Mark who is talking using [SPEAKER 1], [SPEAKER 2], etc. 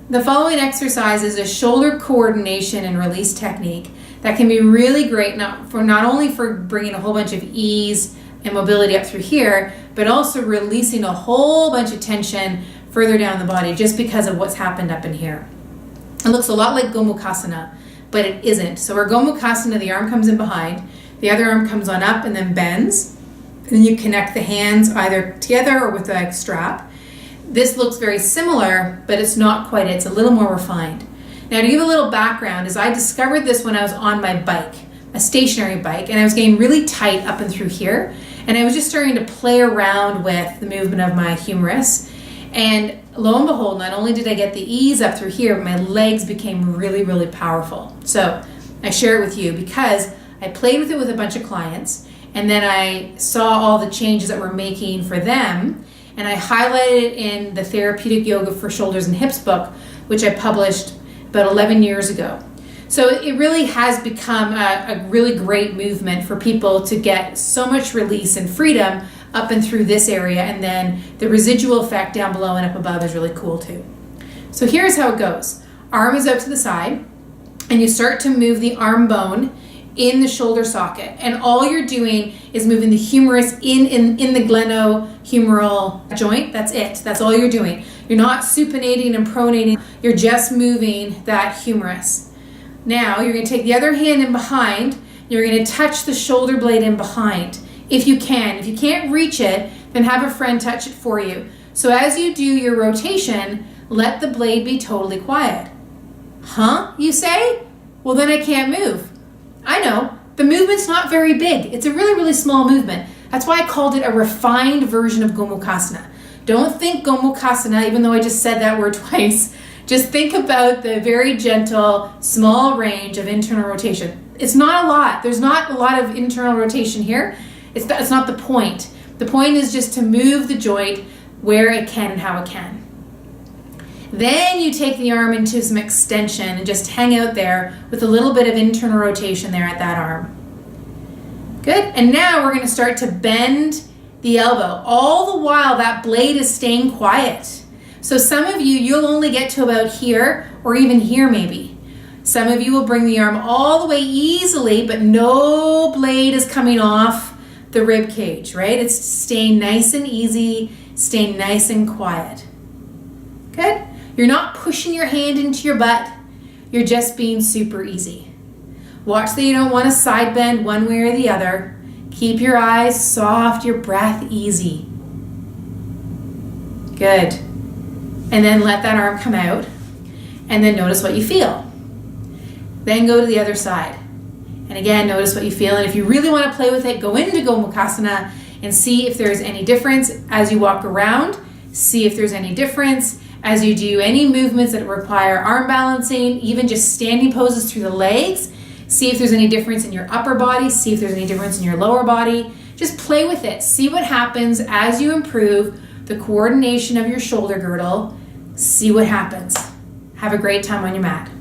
[SPEAKER 1] The following exercise is a shoulder coordination and release technique that can be really great not only for bringing a whole bunch of ease and mobility up through here, but also releasing a whole bunch of tension further down the body just because of what's happened up in here. It looks a lot like Gomukasana, but it isn't. So our Gomukasana, the arm comes in behind, the other arm comes on up and then bends, and then you connect the hands either together or with a strap. This looks very similar, but it's not quite it. It's a little more refined. Now, to give a little background, is I discovered this when I was on my bike, a stationary bike, and I was getting really tight up and through here, and I was just starting to play around with the movement of my humerus, and lo and behold, not only did I get the ease up through here, but my legs became really, really powerful. So I share it with you because I played with it with a bunch of clients, and then I saw all the changes that we're making for them, and I highlighted it in the Therapeutic Yoga for Shoulders and Hips book, which I published about 11 years ago. So it really has become a really great movement for people to get so much release and freedom up and through this area, and then the residual effect down below and up above is really cool too. So here's how it goes. Arm is out to the side, and you start to move the arm bone in the shoulder socket, and all you're doing is moving the humerus in the glenohumeral joint. That's it. That's all you're doing. You're not supinating and pronating. You're just moving that humerus. Now you're going to take the other hand in behind. You're going to touch the shoulder blade in behind if you can. If you can't reach it, then have a friend touch it for you. So as you do your rotation, let the blade be totally quiet. Huh, you say? Well, then I can't move. I know, the movement's not very big. It's a really, really small movement. That's why I called it a refined version of Gomukasana. Don't think Gomukasana, even though I just said that word twice. Just think about the very gentle, small range of internal rotation. It's not a lot. There's not a lot of internal rotation here. It's not the point. The point is just to move the joint where it can and how it can. Then you take the arm into some extension and just hang out there with a little bit of internal rotation there at that arm. Good. And now we're going to start to bend the elbow. All the while that blade is staying quiet. So some of you, you'll only get to about here or even here maybe. Some of you will bring the arm all the way easily, but no blade is coming off the rib cage, right? It's staying nice and easy, staying nice and quiet. Good. You're not pushing your hand into your butt. You're just being super easy. Watch that you don't want to side bend one way or the other. Keep your eyes soft, your breath easy. Good. And then let that arm come out. And then notice what you feel. Then go to the other side. And again, notice what you feel. And if you really want to play with it, go into Gomukasana and see if there's any difference as you walk around. See if there's any difference as you do any movements that require arm balancing, even just standing poses through the legs. See if there's any difference in your upper body. See if there's any difference in your lower body. Just play with it. See what happens as you improve the coordination of your shoulder girdle. See what happens. Have a great time on your mat.